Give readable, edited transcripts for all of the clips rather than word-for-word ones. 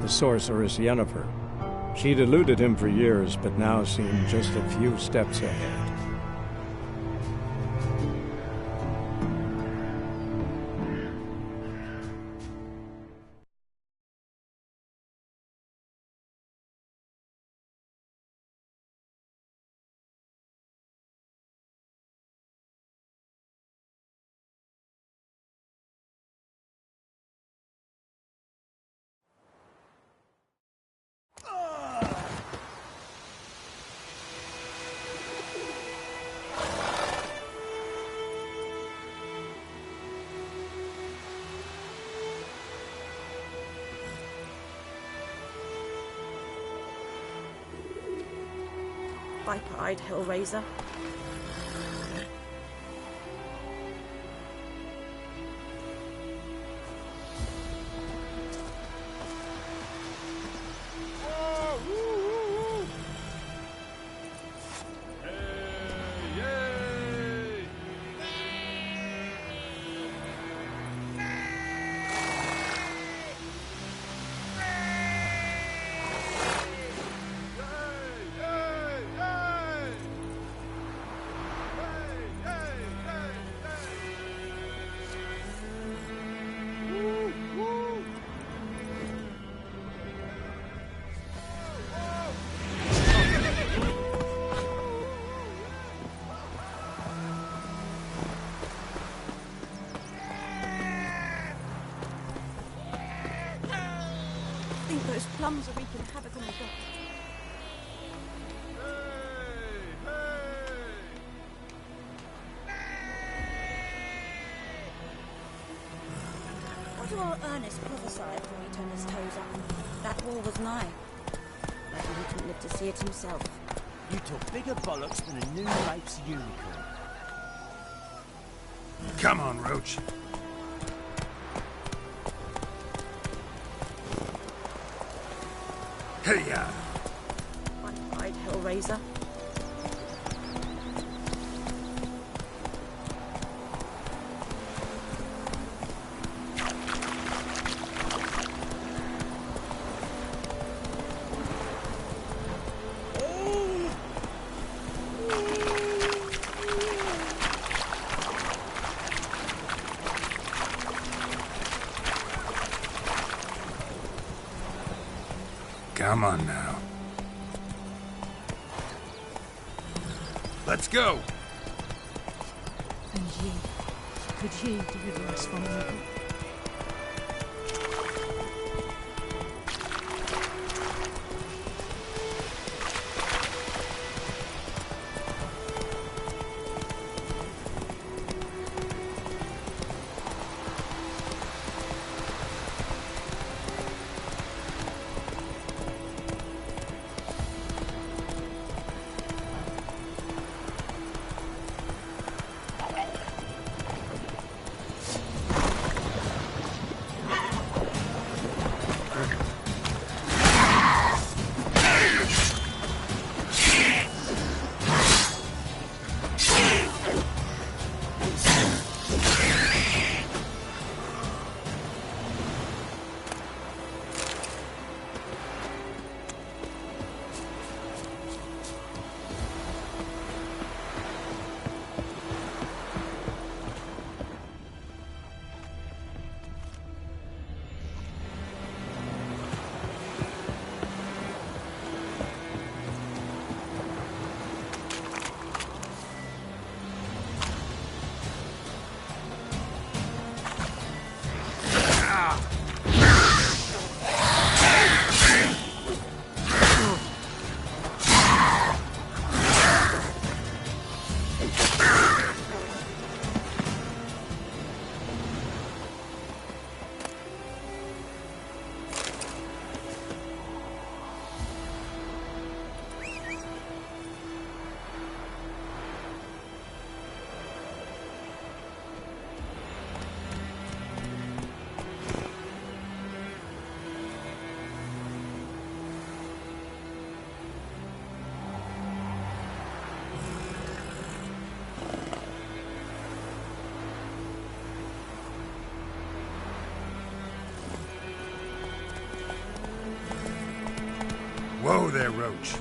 the sorceress Yennefer. She'd eluded him for years, but now seemed just a few steps ahead. Viper-eyed Hellraiser. Those plums are wreaking havoc on the dock. What do old Ernest prophesy before he turned his toes up? That war was nigh. Maybe he couldn't live to see it himself. You talk bigger bollocks than a new Rapes unicorn. Come on, Roach. Hey-ya! One-eyed Hellraiser. Come on now. Let's go! And ye, could ye deliver us from evil? Whoa there, Roach.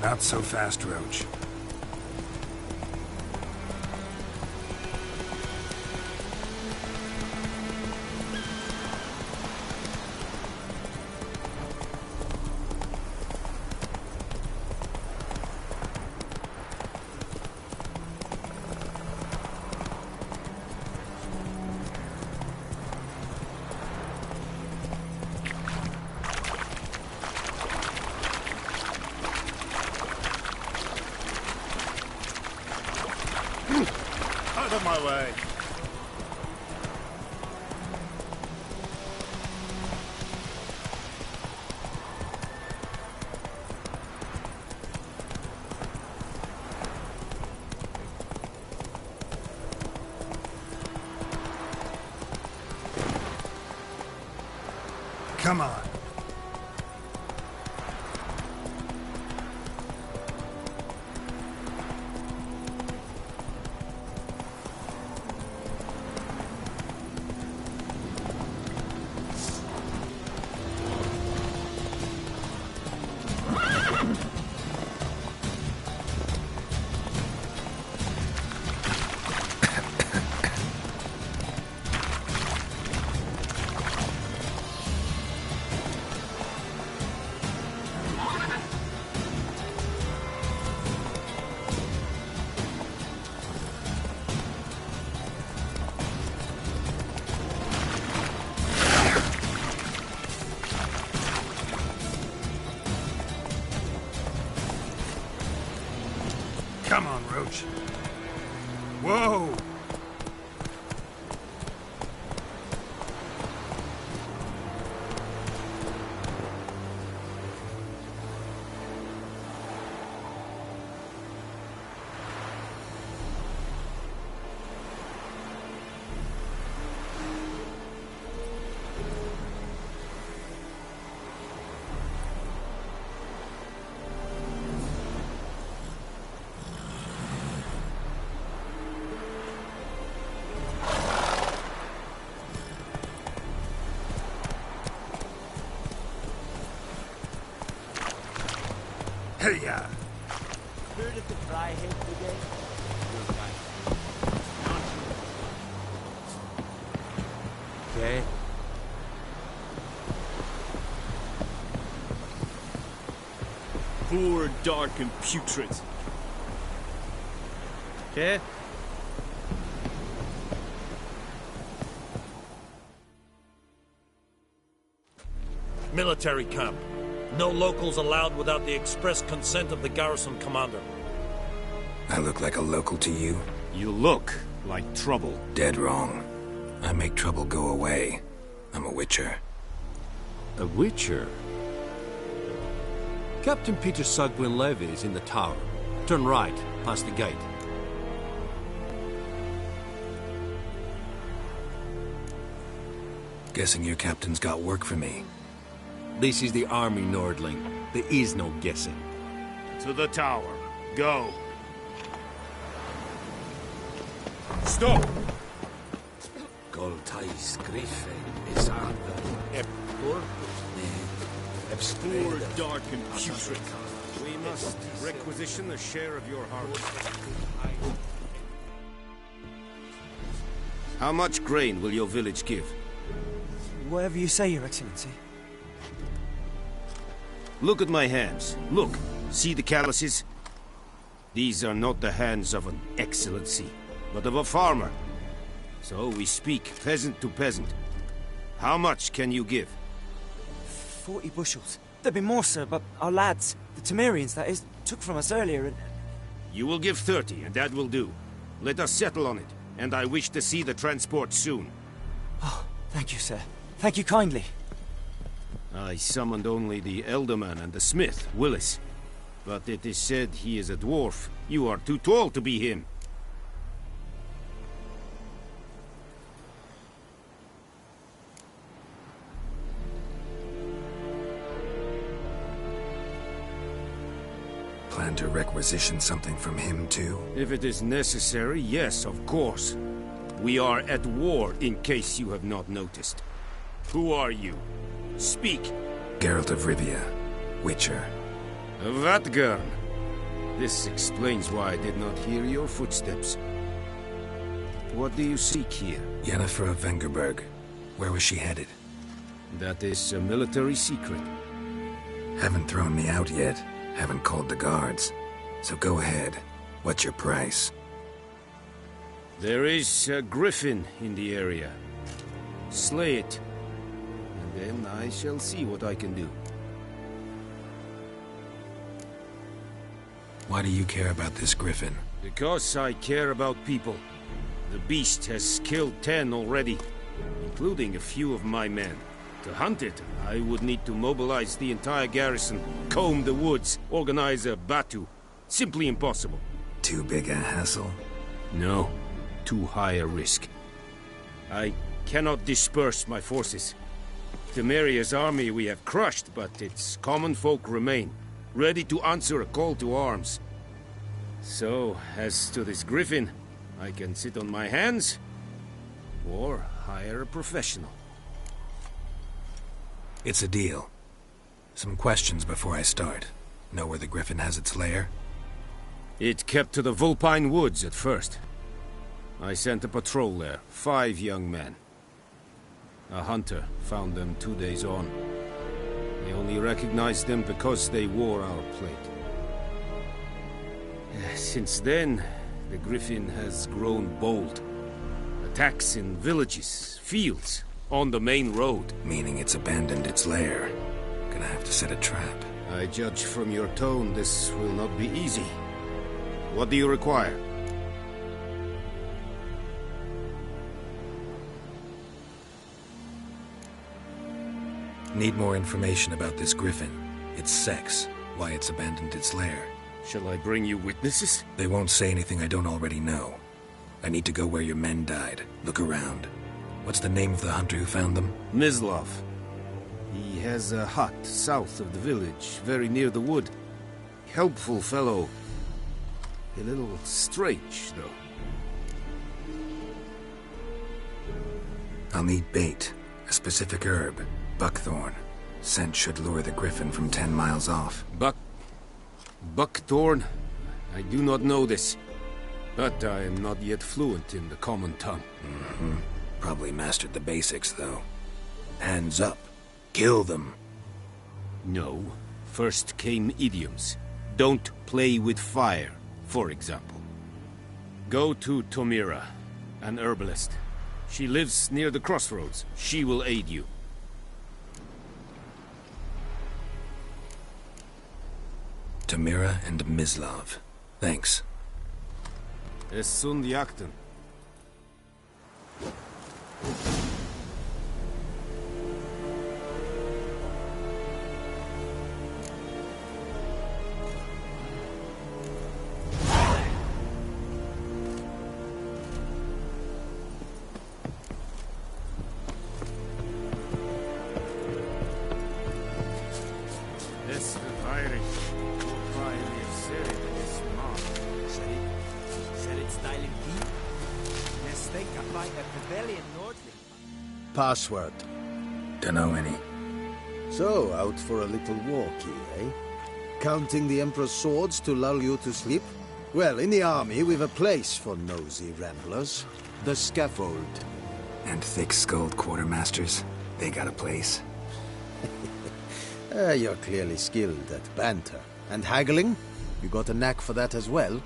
Not so fast, Roach. Out of my way. Come on. Come on, Roach. Whoa! Hey, ya! Heard of the Fryhead Brigade? Okay. Poor, dark, and putrid. Okay. Military camp. No locals allowed without the express consent of the garrison commander. I look like a local to you? You look like trouble. Dead wrong. I make trouble go away. I'm a witcher. A witcher? Captain Peter Sugwin Levy is in the tower. Turn right, past the gate. Guessing your captain's got work for me. This is the army, Nordling. There is no guessing. To the tower. Go. Stop! Goltais Griffin is Poor, dark, and putrid. We must requisition a share of your harvest. How much grain will your village give? Whatever you say, Your Excellency. Look at my hands. Look. See the calluses? These are not the hands of an excellency. but of a farmer. So we speak peasant to peasant. How much can you give? 40 bushels. There'd be more, sir, but our lads, the Temerians, that is, took from us earlier and... You will give 30, and that will do. Let us settle on it, and I wish to see the transport soon. Oh, thank you, sir. Thank you kindly. I summoned only the Elderman and the smith, Willis. But it is said he is a dwarf. You are too tall to be him. Plan to requisition something from him, too? If it is necessary, yes, of course. We are at war, in case you have not noticed. Who are you? Speak. Geralt of Rivia, Witcher. Vatgern. This explains why I did not hear your footsteps. What do you seek here? Yennefer of Vengerberg. Where was she headed? That is a military secret. Haven't thrown me out yet. Haven't called the guards. So go ahead. What's your price? There is a Griffin in the area. Slay it. And then I shall see what I can do. Why do you care about this Griffin? Because I care about people. The beast has killed 10 already, including a few of my men. To hunt it, I would need to mobilize the entire garrison, comb the woods, organize a batu. Simply impossible. Too big a hassle? No, too high a risk. I cannot disperse my forces. Temeria's army we have crushed, but its common folk remain, ready to answer a call to arms. So, as to this Griffin, I can sit on my hands, or hire a professional. It's a deal. Some questions before I start. Know where the Griffin has its lair? It kept to the Vulpine Woods at first. I sent a patrol there, 5 young men. A hunter found them 2 days on. I only recognized them because they wore our plate. Since then, the Griffin has grown bold. Attacks in villages, fields, on the main road. Meaning it's abandoned its lair. Gonna have to set a trap. I judge from your tone this will not be easy. What do you require? Need more information about this Griffin. Its sex, why it's abandoned its lair. Shall I bring you witnesses? They won't say anything I don't already know. I need to go where your men died. Look around. What's the name of the hunter who found them? Mislav. He has a hut south of the village, very near the wood. Helpful fellow. A little strange, though. I'll need bait. A specific herb. Buckthorn. Scent should lure the Griffin from 10 miles off. Buckthorn? I do not know this. But I am not yet fluent in the common tongue. Probably mastered the basics, though. Hands up. Kill them. No. First came idioms. Don't play with fire, for example. Go to Tomira, an herbalist. She lives near the crossroads. She will aid you. Tamira and Mislav. Thanks. Es sunt jakten. Password. Dunno any. So, out for a little walkie, eh? Counting the Emperor's swords to lull you to sleep? Well, in the army, we've a place for nosy ramblers. The scaffold. And thick-skulled quartermasters. They got a place. You're clearly skilled at banter. And haggling? You got a knack for that as well?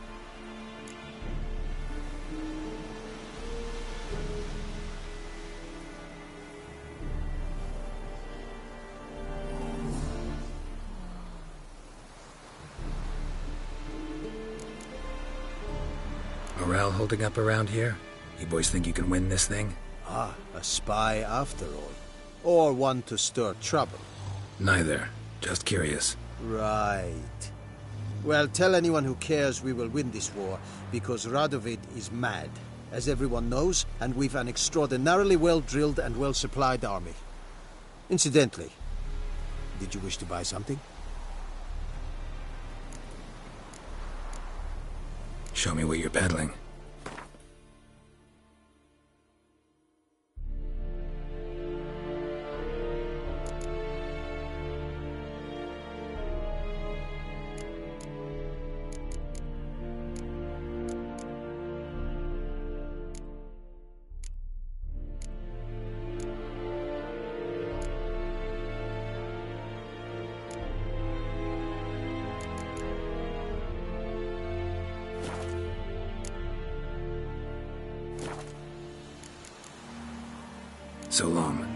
Morale holding up around here? You boys think you can win this thing? Ah, a spy after all. Or one to stir trouble. Neither. Just curious. Right. Well, tell anyone who cares we will win this war, because Radovid is mad, as everyone knows, and we've an extraordinarily well-drilled and well-supplied army. Incidentally, did you wish to buy something? Show me what you're peddling. So long.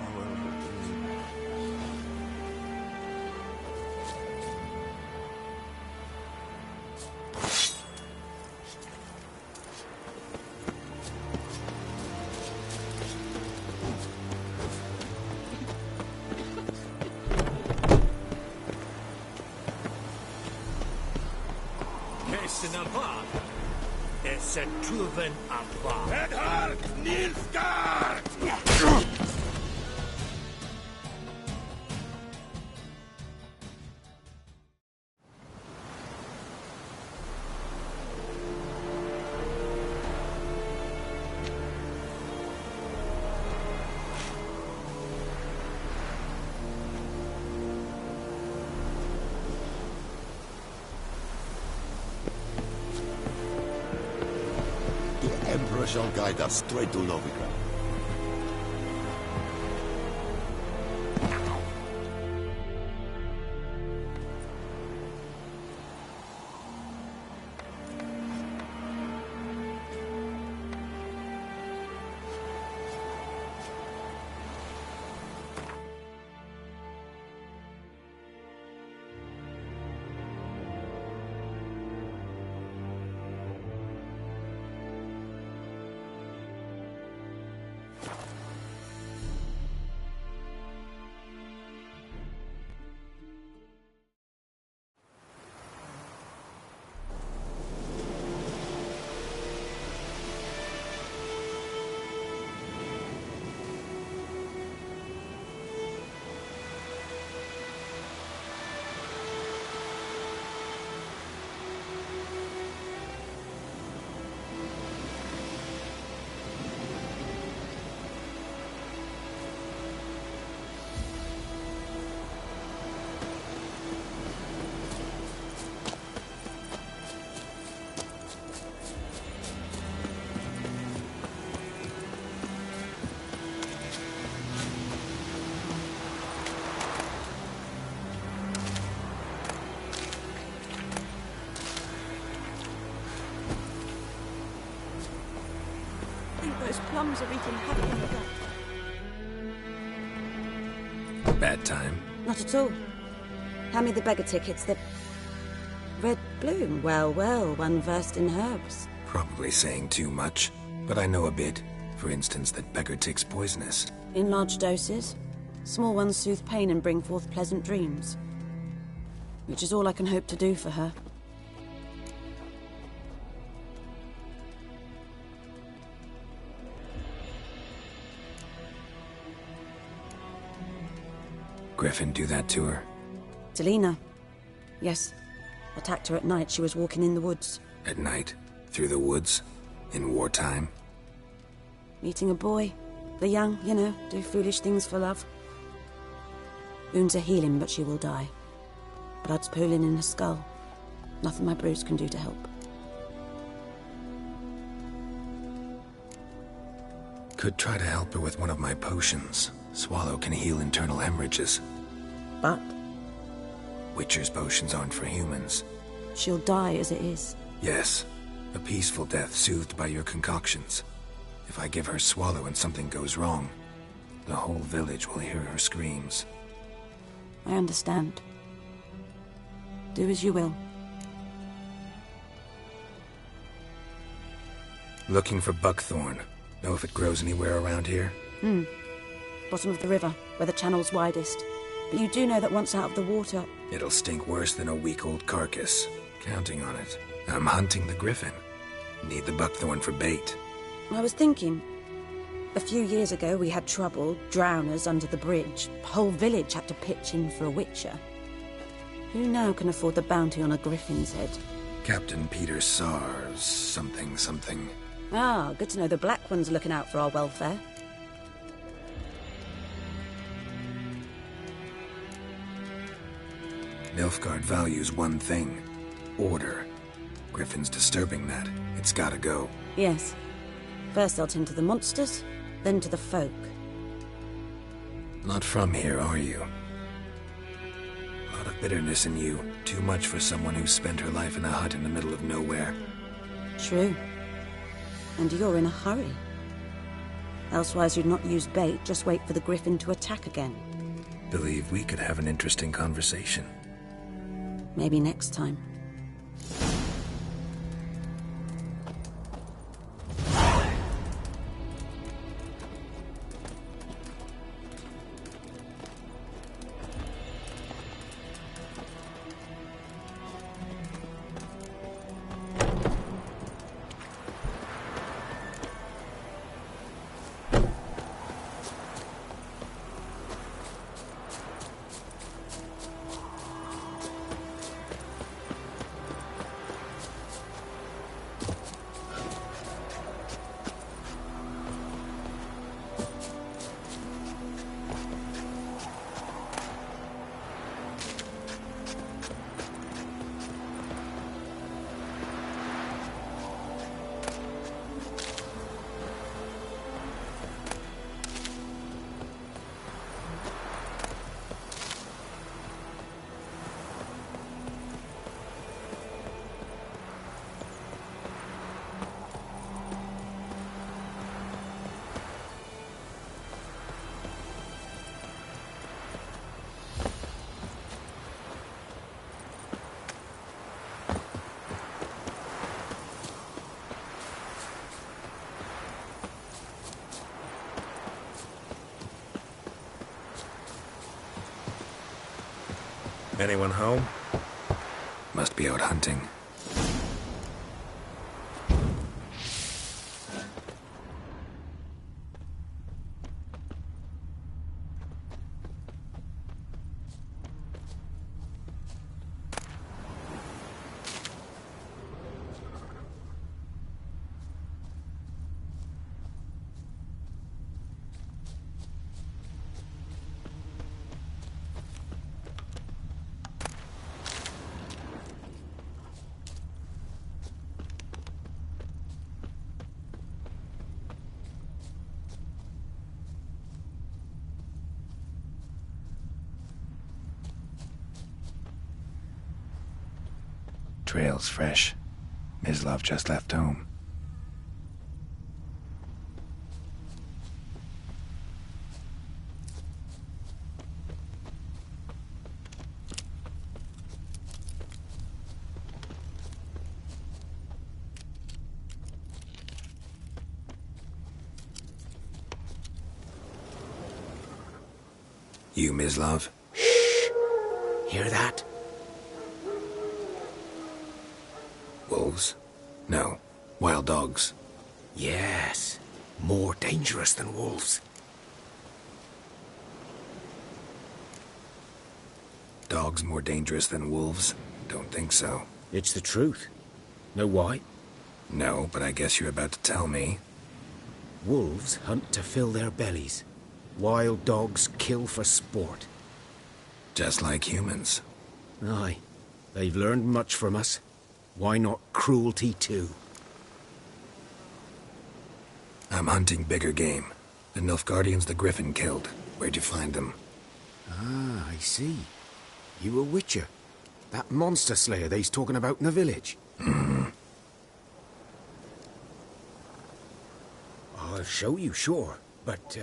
Es truven avar. Edhard Nilfgaard! Emperor shall guide us straight to Novigrad. Those plums are wreaking havoc on the gut. Bad time? Not at all. Hand me the beggar tickets. The red bloom. Well, well, one versed in herbs. Probably saying too much, but I know a bit. For instance, that beggar tick's poisonous. In large doses. Small ones soothe pain and bring forth pleasant dreams. Which is all I can hope to do for her. Griffin do that to her? Delina. Yes. Attacked her at night. She was walking in the woods. At night? Through the woods? In wartime? Meeting a boy. The young, you know, do foolish things for love. Wounds are healing, but she will die. Blood's pooling in her skull. Nothing my brews can do to help. Could try to help her with one of my potions. Swallow can heal internal hemorrhages. But? Witcher's potions aren't for humans. She'll die as it is. Yes. A peaceful death soothed by your concoctions. If I give her Swallow and something goes wrong, the whole village will hear her screams. I understand. Do as you will. Looking for buckthorn. Know if it grows anywhere around here? Bottom of the river, where the channel's widest. But you do know that once out of the water... It'll stink worse than a week-old carcass. Counting on it. I'm hunting the Griffin. Need the buckthorn for bait. I was thinking... A few years ago we had trouble, drowners under the bridge. The whole village had to pitch in for a witcher. Who now can afford the bounty on a Griffin's head? Captain Peter Sars, something. Ah, good to know the Black One's looking out for our welfare. Nilfgaard values one thing. Order. Griffin's disturbing that. It's gotta go. Yes. First they'll tend to the monsters, then to the folk. Not from here, are you? A lot of bitterness in you. Too much for someone who spent her life in a hut in the middle of nowhere. True. And you're in a hurry. Elsewise you'd not use bait, just wait for the Griffin to attack again. Believe we could have an interesting conversation. Maybe next time. Anyone home? Must be out hunting. Trail's fresh. Mislav just left home. You, Mislav? Shh! Hear that? Wolves? No. Wild dogs. Yes. More dangerous than wolves. Dogs more dangerous than wolves? Don't think so. It's the truth. Know why? No, but I guess you're about to tell me. Wolves hunt to fill their bellies. Wild dogs kill for sport. Just like humans. Aye. They've learned much from us. Why not cruelty too? I'm hunting bigger game. The Nilfgaardians the Griffin killed. Where'd you find them? Ah, I see. You a witcher. That monster slayer they's talking about in the village. I'll show you, sure. But,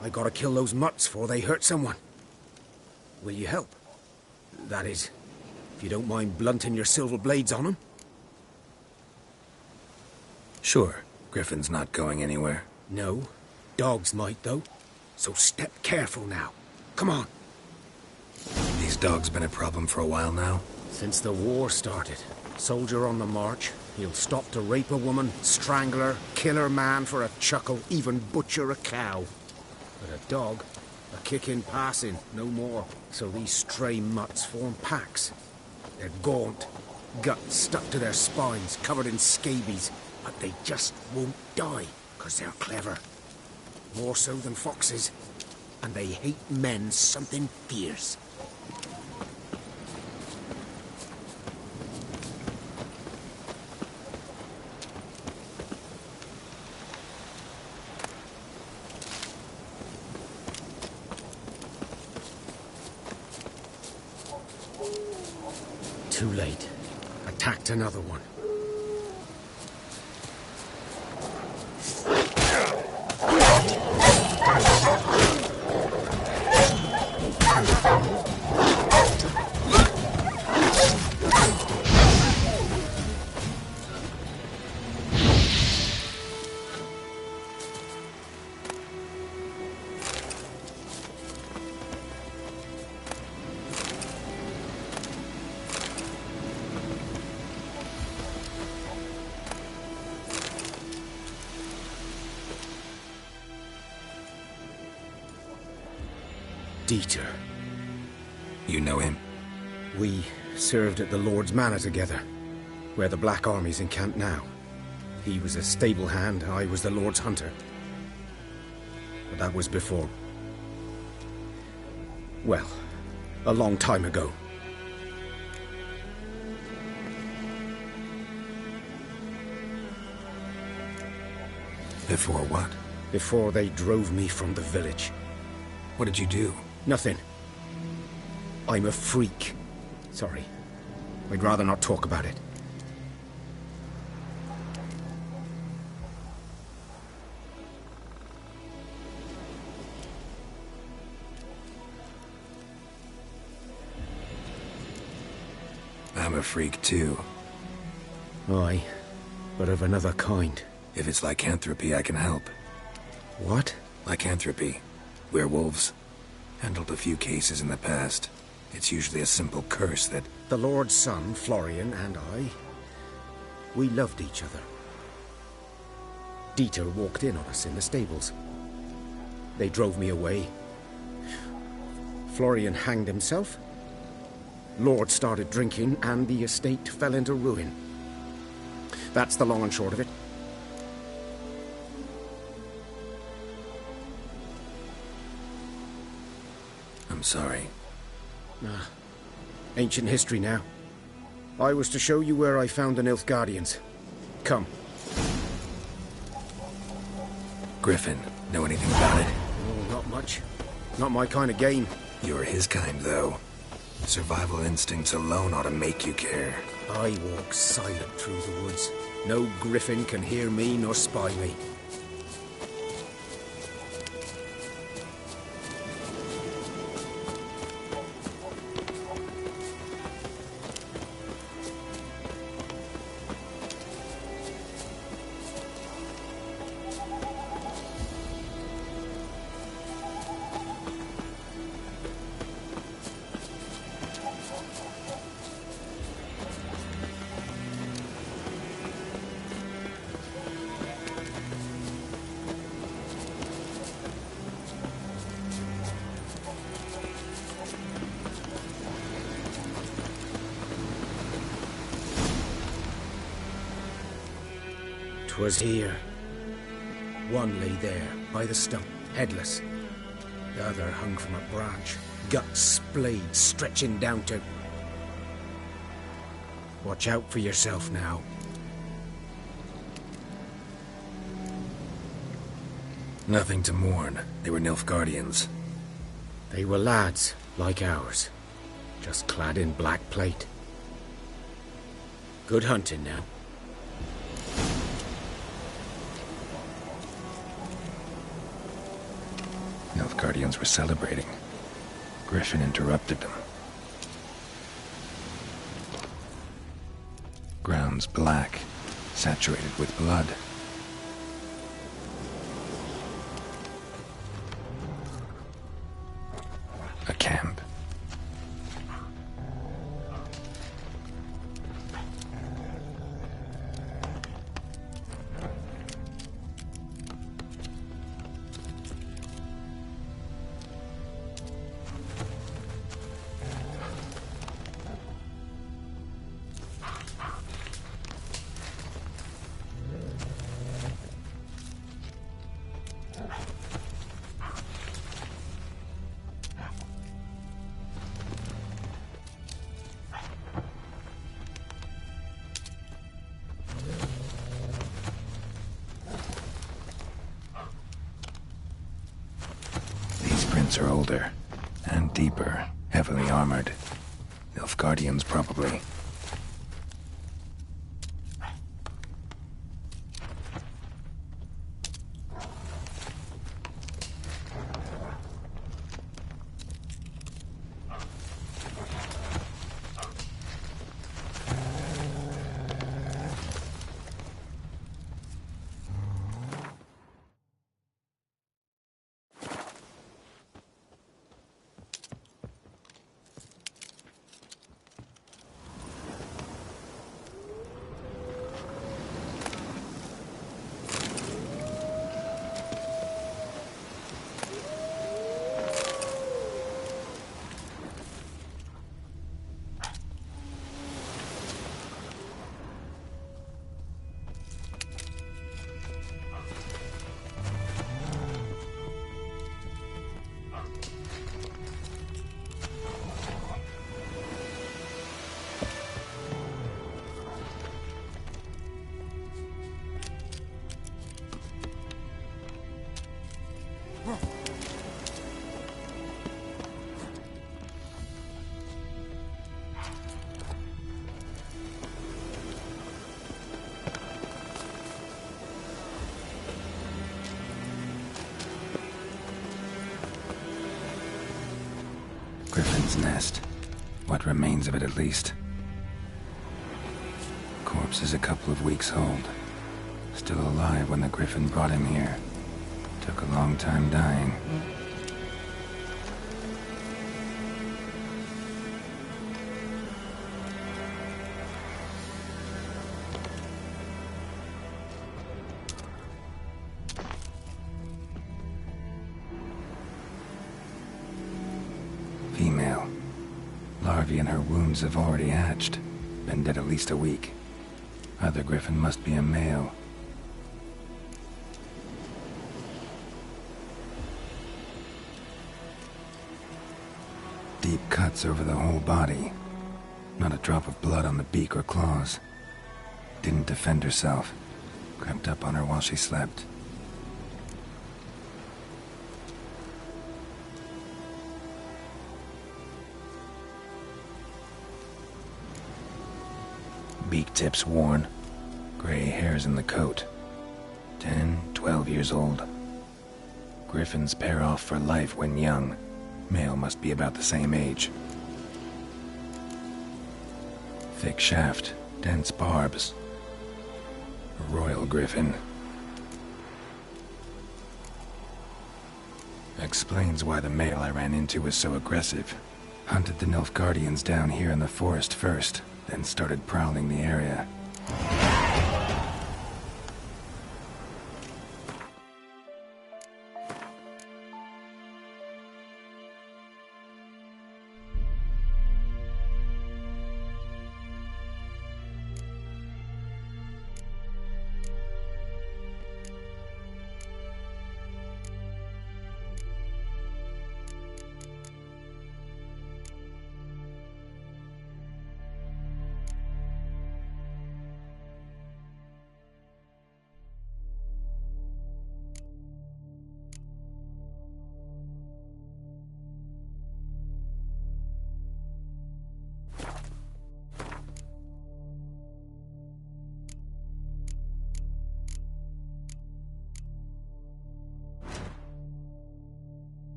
I gotta kill those mutts before they hurt someone. Will you help? That is, if you don't mind blunting your silver blades on them. Sure, Griffin's not going anywhere. No. Dogs might, though. So step careful now. Come on. These dogs been a problem for a while now? Since the war started. Soldier on the march. He'll stop to rape a woman, strangle her, kill her man for a chuckle, even butcher a cow. But a dog, a kick in passing, no more. So these stray mutts form packs. They're gaunt, guts stuck to their spines, covered in scabies. But they just won't die, 'cause they're clever. More so than foxes. And they hate men something fierce. Too late. Attacked another one. Dieter. You know him? We served at the Lord's Manor together, where the Black Army's encamped now. He was a stable hand, I was the Lord's hunter. But that was before. Well, a long time ago. Before what? Before they drove me from the village. What did you do? Nothing. I'm a freak. Sorry. I'd rather not talk about it. I'm a freak too. Aye, but of another kind. If it's lycanthropy, I can help. What? Lycanthropy. Werewolves. Handled a few cases in the past. It's usually a simple curse that... The Lord's son, Florian, and I... we loved each other. Dieter walked in on us in the stables. They drove me away. Florian hanged himself. Lord started drinking, and the estate fell into ruin. That's the long and short of it. I'm sorry. Ancient history now. I was to show you where I found the Nilfgaardians. Come. Griffin, know anything about it? Oh, not much. Not my kind of game. You're his kind, though. Survival instincts alone ought to make you care. I walk silent through the woods. No Griffin can hear me nor spy me. Was here. One lay there, by the stump, headless. The other hung from a branch, guts splayed, stretching down to... Watch out for yourself now. Nothing to mourn. They were Nilfgaardians. They were lads, like ours. Just clad in black plate. Good hunting now. Nilfgaardians were celebrating. Griffin interrupted them. Ground's black, saturated with blood. Footprints are older and deeper, heavily armored. Nilfgaardians, probably. Griffin's nest. What remains of it, at least. Corpse is a couple of weeks old. Still alive when the Griffin brought him here. Took a long time dying. Female. Larvae in her wounds have already hatched. Been dead at least a week. Other Griffin must be a male. Deep cuts over the whole body. Not a drop of blood on the beak or claws. Didn't defend herself. Crept up on her while she slept. Beak tips worn. Gray hairs in the coat. 10, 12 years old. Griffins pair off for life when young. Male must be about the same age. Thick shaft, dense barbs. A royal Griffin. Explains why the male I ran into was so aggressive. Hunted the Nilfgaardians down here in the forest first, then started prowling the area.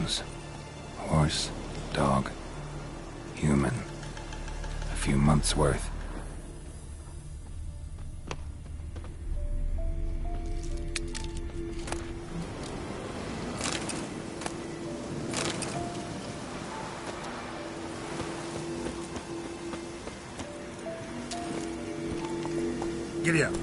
clothes. Horse, dog, human. A few months' worth. Giddy up.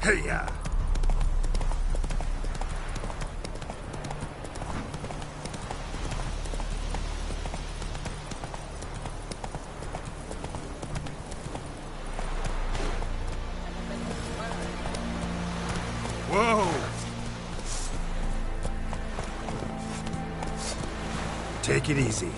Hey-ya! Whoa! Take it easy.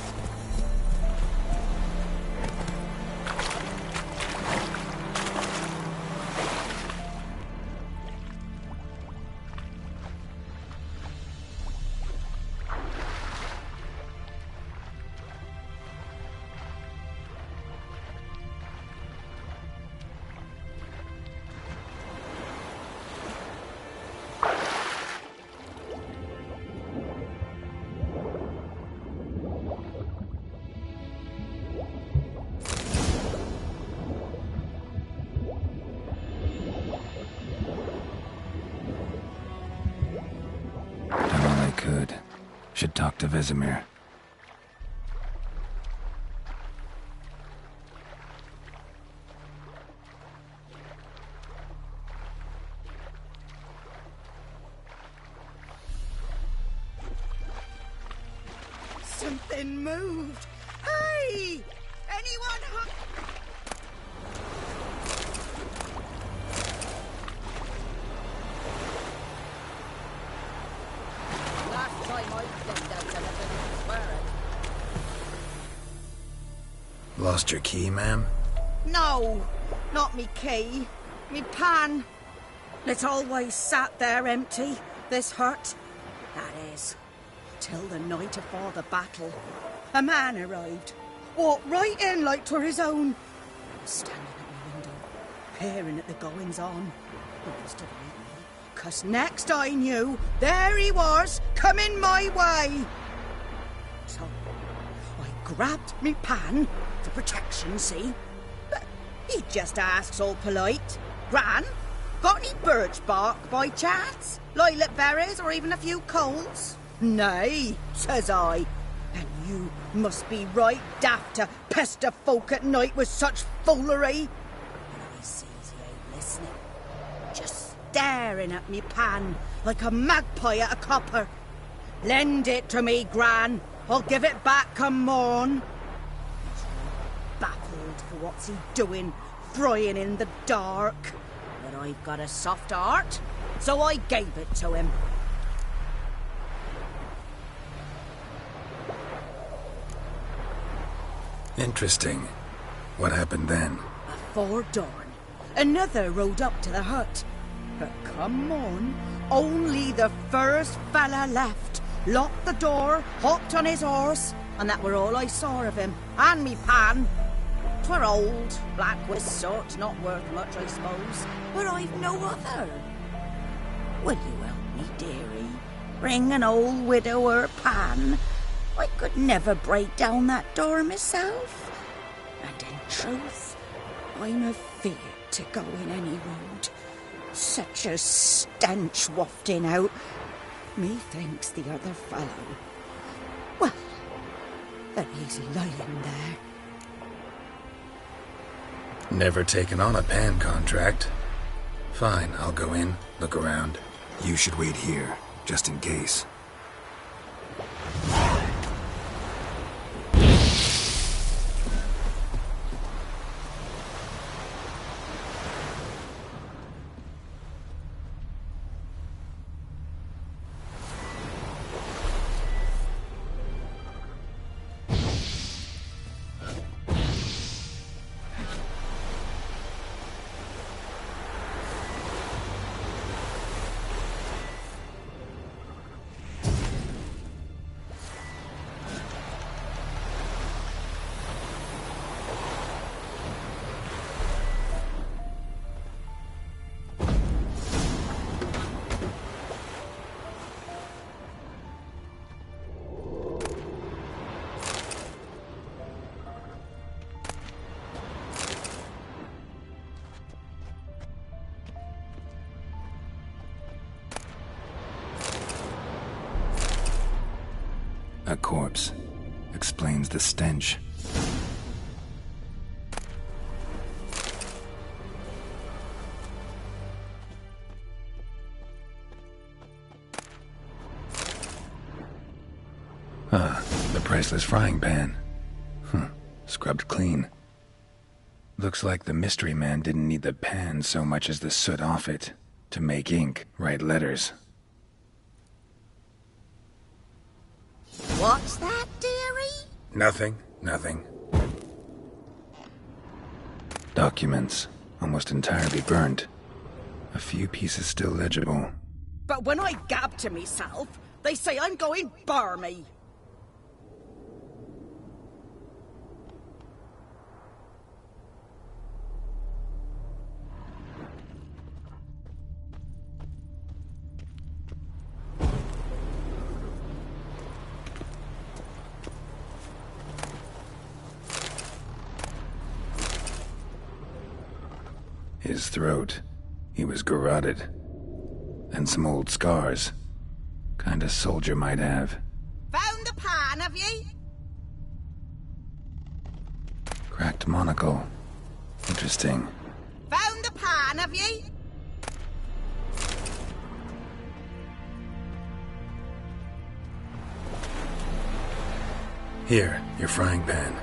Should talk to Vesemir. Something moved. Hey! Anyone home? Last time I stepped out of the swearing. Lost your key, ma'am? No, not me key. Me pan. It's always sat there empty, this hut. That is, till the night afore the battle. A man arrived, walked right in like 'twere his own. I was standing at my window, peering at the goings-on. He must have heard me, 'cause next I knew, there he was, coming my way. So, I grabbed me pan, for protection, see? But he just asks all polite, "Gran, got any birch bark by chance? Lilac berries or even a few coals?" "Nay," says I. "And you must be right daft to pester folk at night with such foolery." And I sees he ain't listening, just staring at me pan like a magpie at a copper. "Lend it to me, Gran. I'll give it back come morn." Baffled for what's he doing, frying in the dark. But I've got a soft heart, so I gave it to him. Interesting. What happened then? Afore dawn, another rode up to the hut. But come on, only the first fella left, locked the door, hopped on his horse, and that were all I saw of him, and me pan. 'Twere old, black with sort, not worth much, I suppose, but I've no other. Will you help me, dearie? Bring an old widower pan. I could never break down that door myself. And in truth, I'm afeard to go in any road. Such a stench wafting out. Methinks the other fellow. Well, there he's lying there. Never taken on a pan contract. Fine, I'll go in, look around. You should wait here, just in case. A corpse. Explains the stench. Ah, the priceless frying pan. Scrubbed clean. Looks like the mystery man didn't need the pan so much as the soot off it to make ink, write letters. What's that, dearie? Nothing. Documents, almost entirely burnt. A few pieces still legible. But when I gab to myself, they say I'm going barmy. His throat. He was garroted. And some old scars. Kind a soldier might have. Found the pan, have ye? Cracked monocle. Interesting. Found the pan, have ye? Here, your frying pan.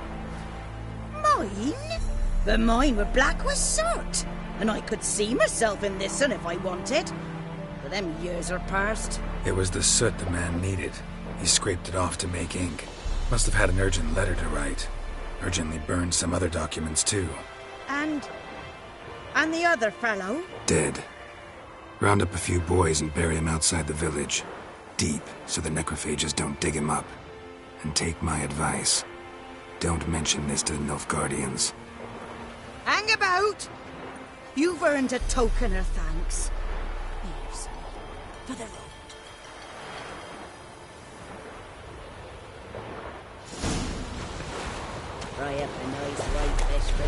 Mine? But mine were black with soot, and I could see myself in this one if I wanted. But them years are past. It was the soot the man needed. He scraped it off to make ink. Must have had an urgent letter to write. Urgently burned some other documents too. And the other fellow? Dead. Round up a few boys and bury him outside the village. Deep, so the necrophages don't dig him up. And take my advice. Don't mention this to the Nilfgaardians. Hang about! You've earned a token of thanks. Here's for the road. Fry up a nice white fish for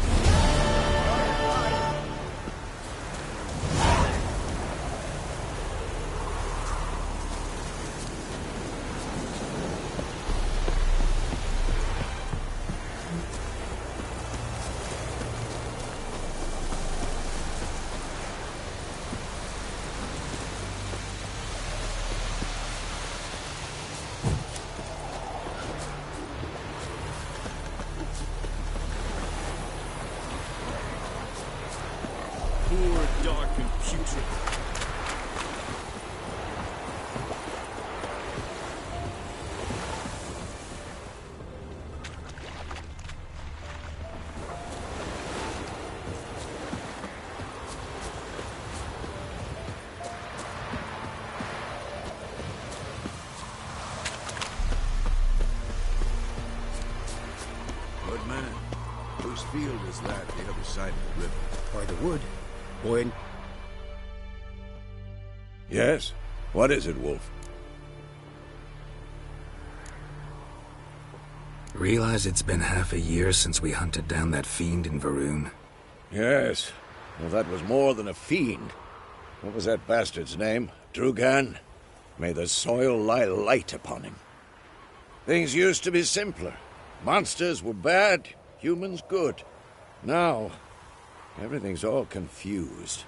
Poor, dark, and putrid. Good man. Whose field is that the other side of the river? By the wood. Boy. Yes? What is it, Wolf? Realize it's been half a year since we hunted down that fiend in Varun? Yes. Well, that was more than a fiend. What was that bastard's name? Drunken? May the soil lie light upon him. Things used to be simpler. Monsters were bad, humans good. Now, everything's all confused.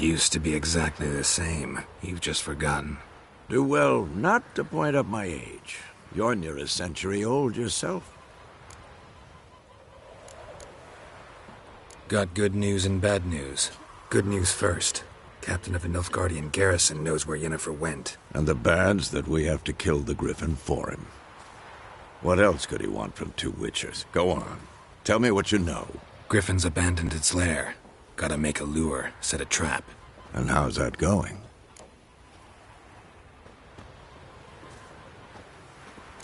Used to be exactly the same. You've just forgotten. Do well not to point up my age. You're near a century old yourself. Got good news and bad news. Good news first. Captain of a Nilfgaardian garrison knows where Yennefer went. And the bad's that we have to kill the Griffin for him. What else could he want from two witchers? Go on. Tell me what you know. Griffin's abandoned its lair. Gotta make a lure, set a trap. And how's that going?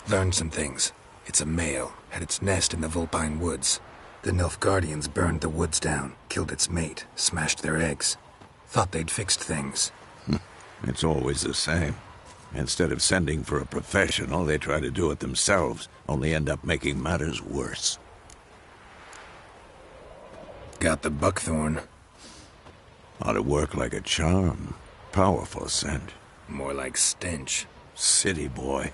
Learned some things. It's a male, had its nest in the Vulpine Woods. The Nilfgaardians burned the woods down, killed its mate, smashed their eggs. Thought they'd fixed things. It's always the same. Instead of sending for a professional, they try to do it themselves, only end up making matters worse. Got the buckthorn. Ought to work like a charm. Powerful scent. More like stench. City boy.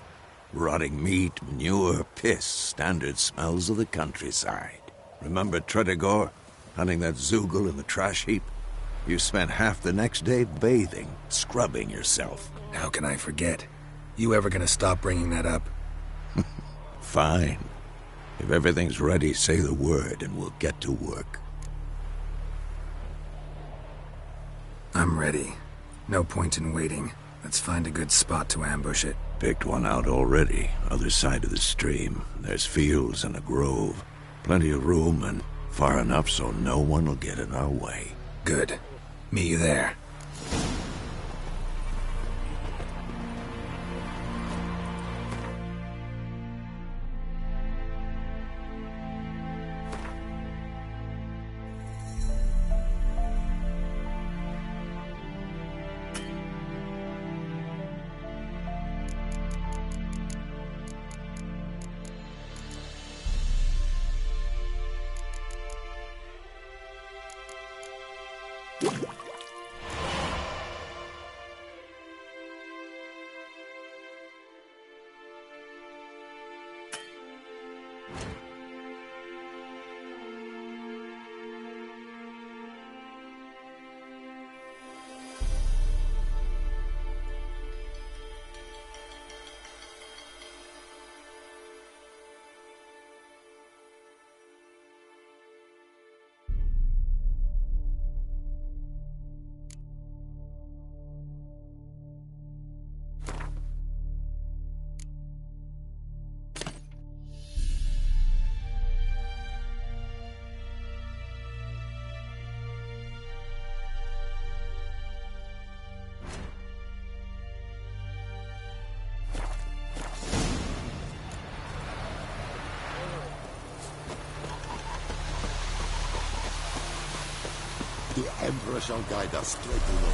Rotting meat, manure, piss, standard smells of the countryside. Remember Tredegor? Hunting that Zoogle in the trash heap? You spent half the next day bathing, scrubbing yourself. How can I forget? You ever gonna stop bringing that up? Fine. If everything's ready, say the word and we'll get to work. I'm ready. No point in waiting. Let's find a good spot to ambush it. Picked one out already. Other side of the stream. There's fields and a grove. Plenty of room and far enough so no one will get in our way. Good. Meet you there. The Emperor shall guide us straight to Rome.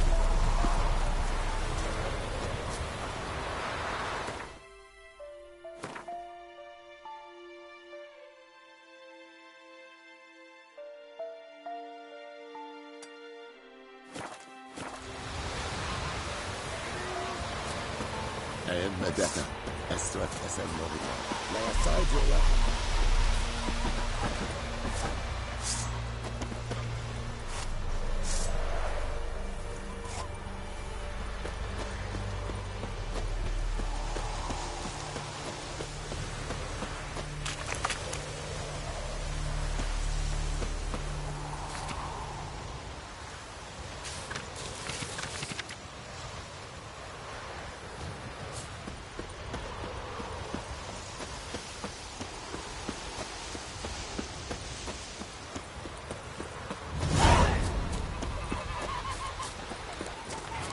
Medeka, Estrat Esenorica. Lay aside your weapon.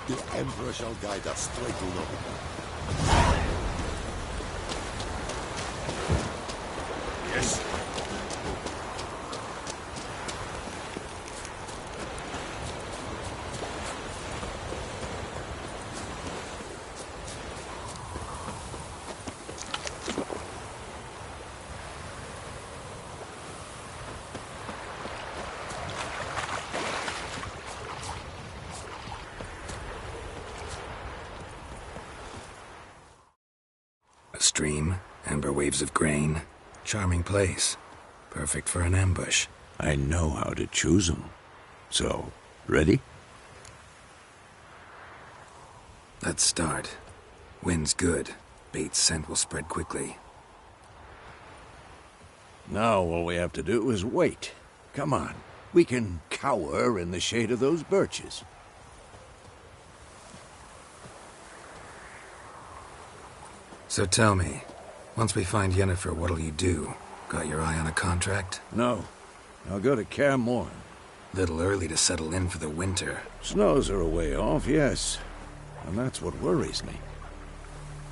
The Emperor shall guide us straight to Rome. Yes. A stream, amber waves of grain. Charming place. Perfect for an ambush. I know how to choose them. So, ready? Let's start. Wind's good. Bait's scent will spread quickly. Now all we have to do is wait. Come on. We can cower in the shade of those birches. So tell me, once we find Yennefer, what'll you do? Got your eye on a contract? No. I'll go to Kaer Morhen. Little early to settle in for the winter. Snows are a way off, yes. And that's what worries me.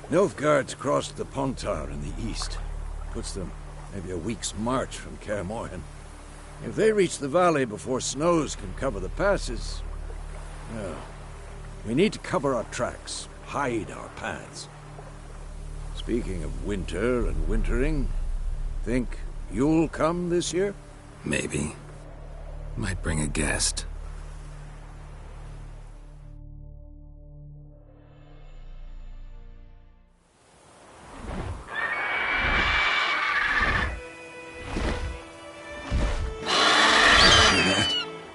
Nilfgaard's crossed the Pontar in the east. Puts them maybe a week's march from Kaer Morhen. If they reach the valley before snows can cover the passes... well, we need to cover our tracks, hide our paths. Speaking of winter and wintering, think you'll come this year? Maybe. Might bring a guest.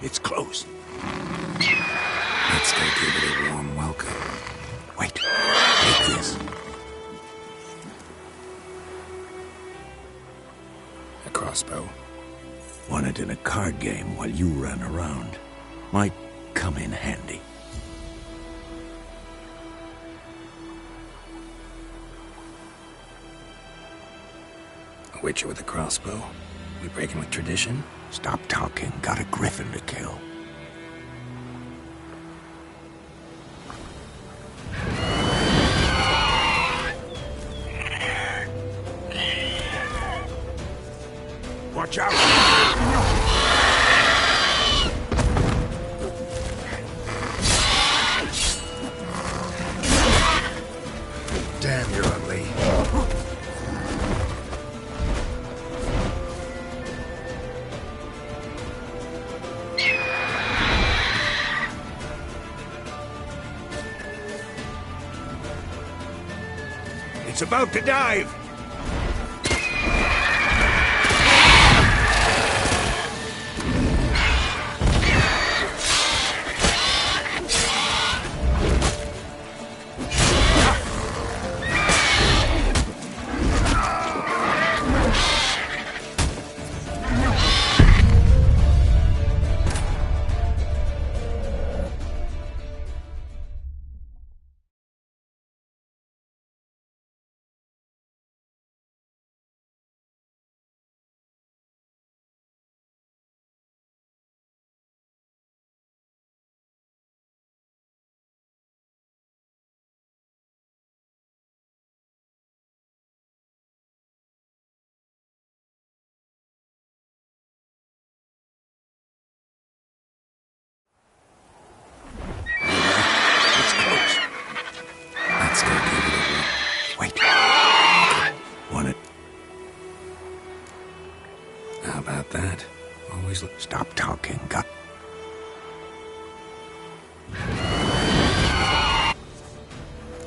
It's close. Let's go give it a warm welcome. Wait. Take this. A crossbow. Won it in a card game while you ran around. Might come in handy. A witcher with a crossbow? We breaking with tradition? Stop talking. Got a Griffin to kill. Watch out! Damn, you're ugly. It's about to dive! That. Always look. Stop talking. Got.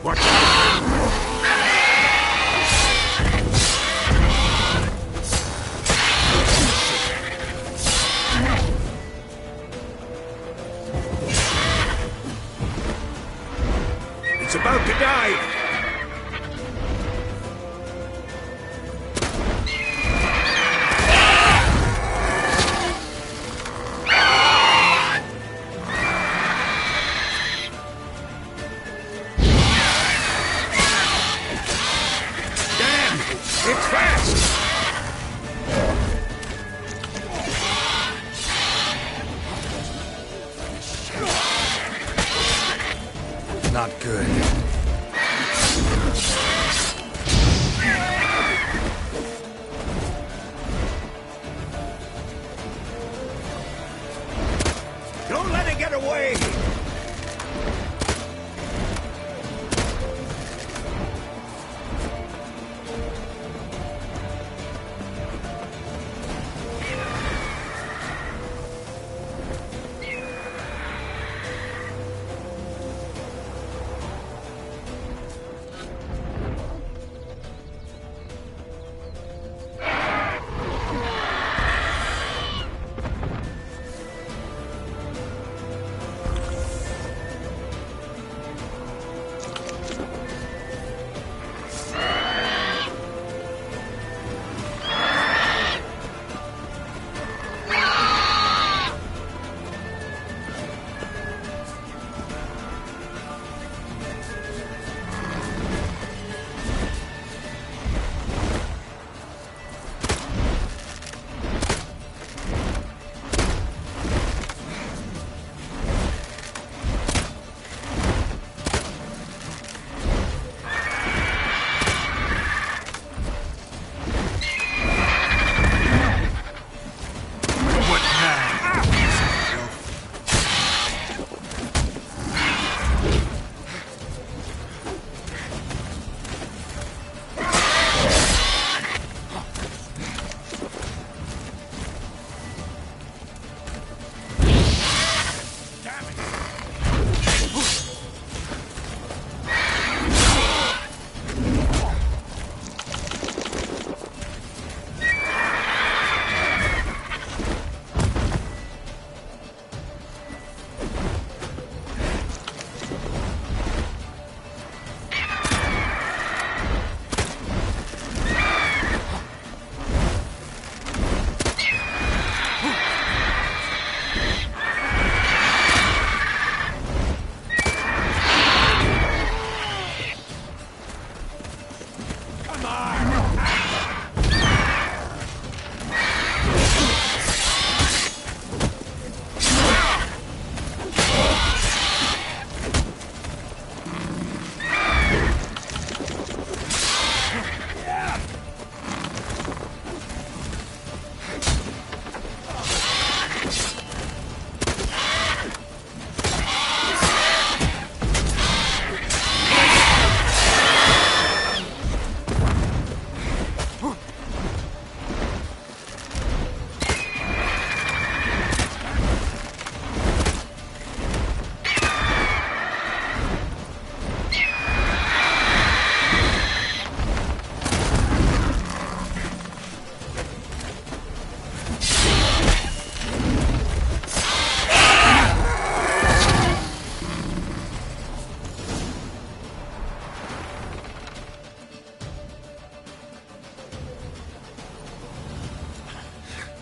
Watch out! It's about to dive! Not good. Don't let it get away!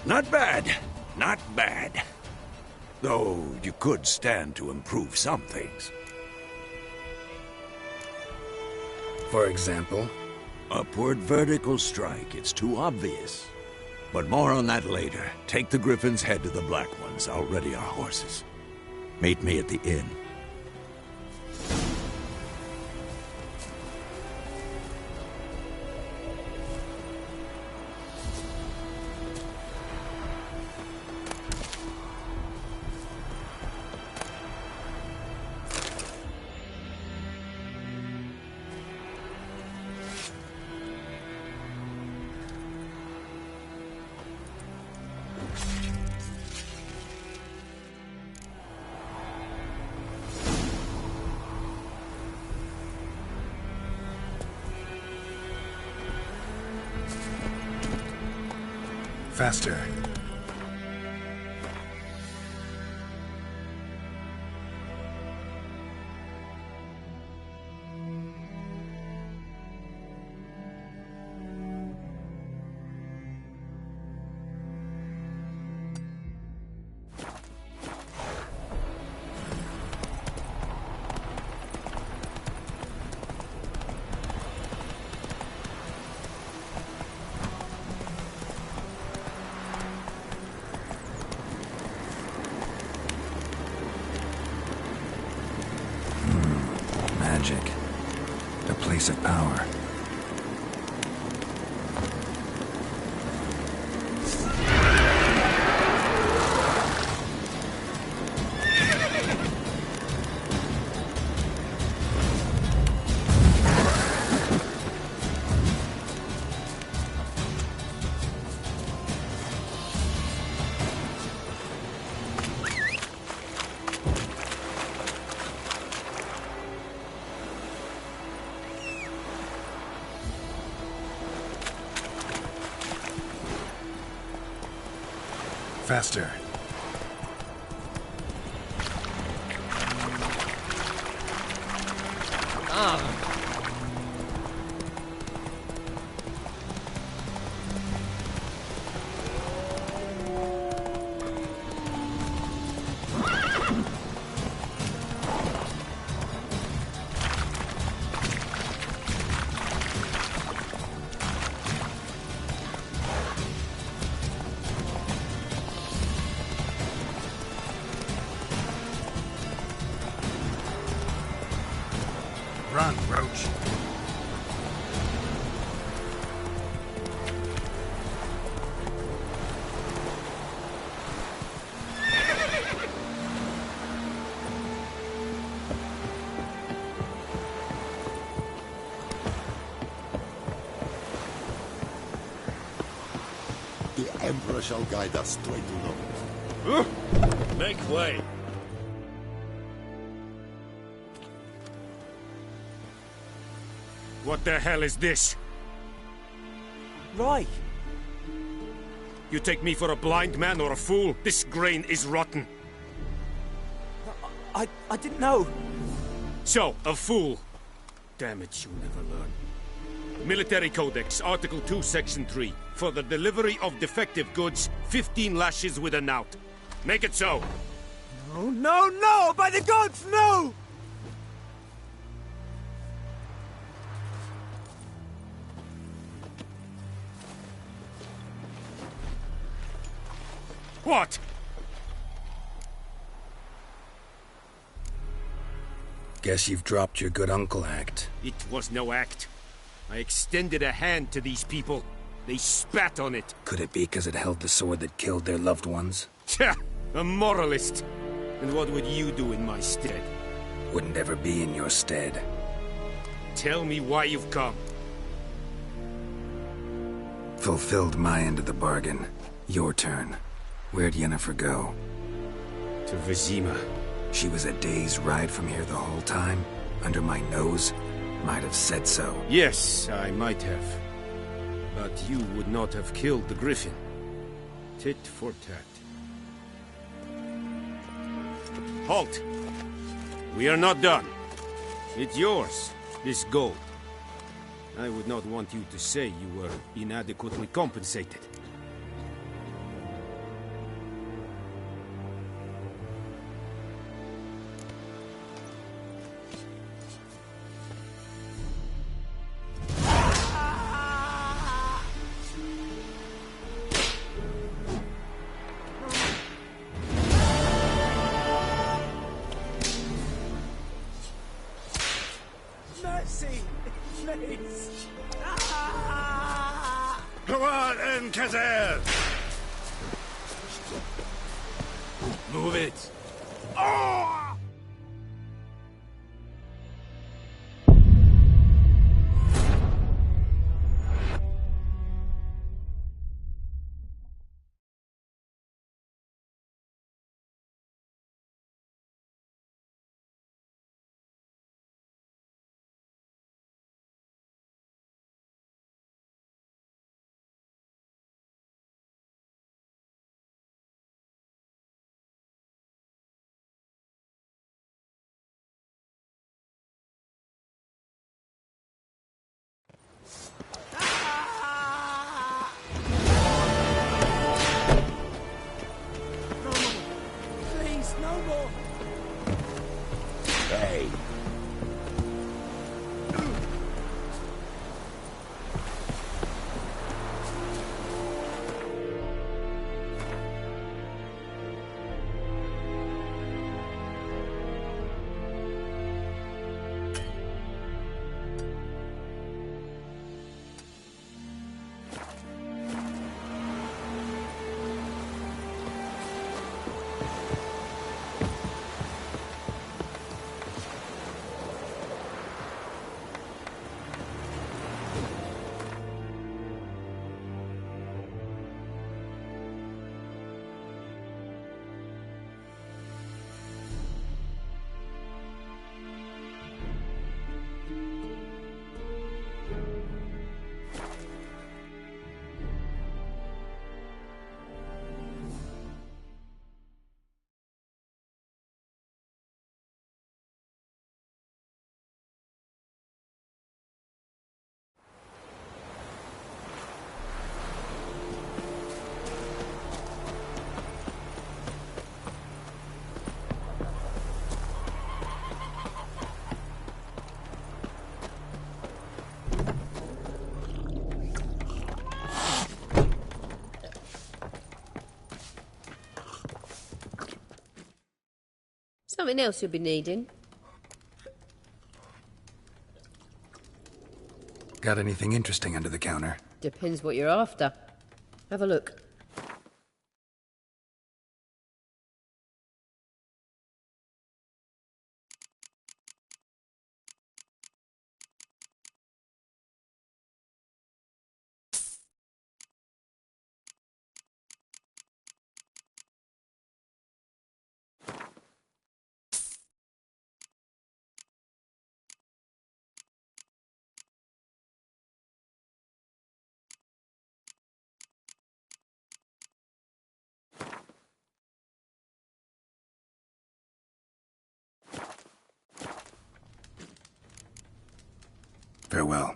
Not bad. Not bad. Though you could stand to improve some things. For example? Upward vertical strike. It's too obvious. But more on that later. Take the Griffin's head to the Black Ones. I'll ready our horses. Meet me at the inn. Faster. Magic. A place of power. Faster. Run, Roach. The Emperor shall guide us straight to Nova. Make way. What the hell is this? Right. You take me for a blind man or a fool? This grain is rotten. I didn't know. So, a fool. Damn it, you'll never learn. Military Codex, Article 2, Section 3. For the delivery of defective goods, 15 lashes with a knout. Make it so. No, no, no! By the gods, no! What? Guess you've dropped your good uncle act. It was no act. I extended a hand to these people. They spat on it. Could it be because it held the sword that killed their loved ones? Tja! A moralist. And what would you do in my stead? Wouldn't ever be in your stead. Tell me why you've come. Fulfilled my end of the bargain. Your turn. Where'd Yennefer go? To Vizima. She was a day's ride from here the whole time? Under my nose? Might have said so. Yes, I might have. But you would not have killed the Griffin. Tit for tat. Halt! We are not done. It's yours, this gold. I would not want you to say you were inadequately compensated. Kazelle! Move it! Oh! Something else you'll be needing. Got anything interesting under the counter? Depends what you're after. Have a look. Farewell.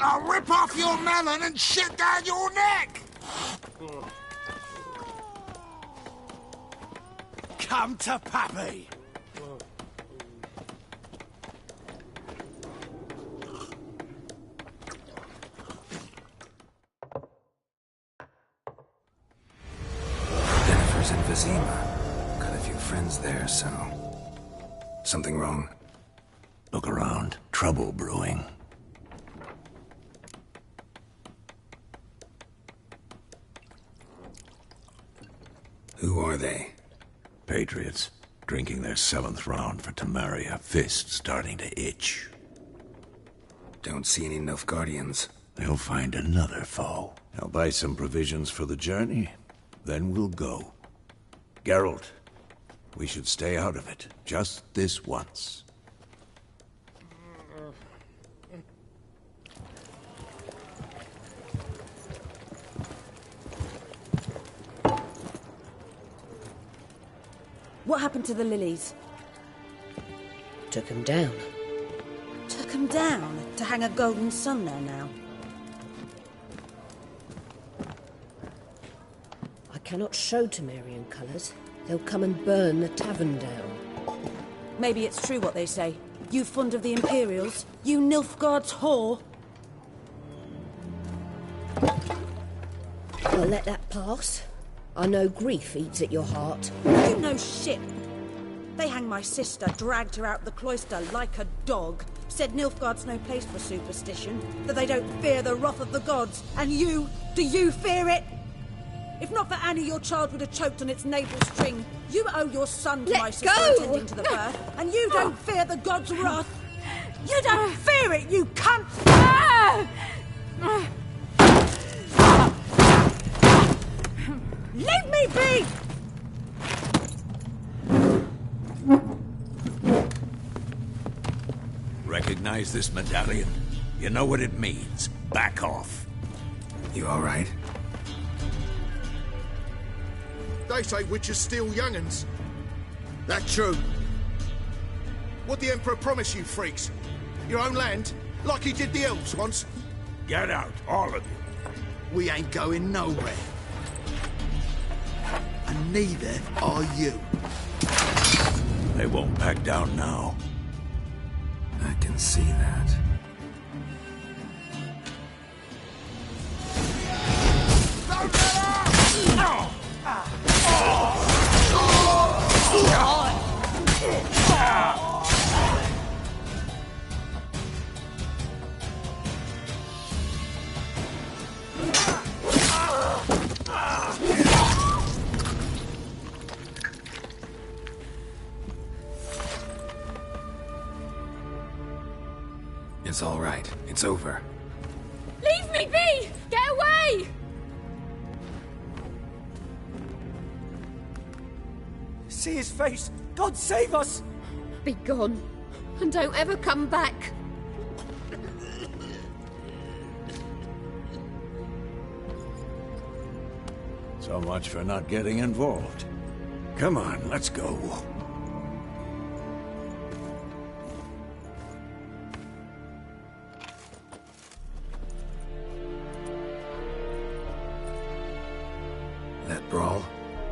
I'll rip off your melon and shit down your neck! Come to Pappy! Jennifer's in Vizima. Got a few friends there, so... Something wrong? Look around. Trouble brewing. Who are they? Patriots. Drinking their 7th round for Tamaria. Fist starting to itch. Don't see any Nilfgaardians. They'll find another foe. I'll buy some provisions for the journey. Then we'll go. Geralt, we should stay out of it. Just this once. What happened to the lilies? Took 'em down. Took 'em down? To hang a golden sun there now? I cannot show Temerian colours. They'll come and burn the tavern down. Maybe it's true what they say. You fond of the Imperials? You Nilfgaard's whore? I'll let that pass. I know grief eats at your heart. You know shit. They hanged my sister, dragged her out the cloister like a dog. Said Nilfgaard's no place for superstition, that they don't fear the wrath of the gods. And you, do you fear it? If not for Annie, your child would have choked on its navel string. You owe your son to my sister attending to the birth, and you don't fear the gods' wrath. You don't fear it, you cunt! Leave me be! Recognize this medallion? You know what it means. Back off. You all right? They say witches steal young'uns. That true? What the Emperor promise you, freaks? Your own land? Like he did the elves once? Get out, all of you. We ain't going nowhere. And neither are you. They won't back down now. I can see that. It's all right. It's over. Leave me be! Get away! See his face! God save us! Be gone, and don't ever come back. So much for not getting involved. Come on, let's go. That brawl,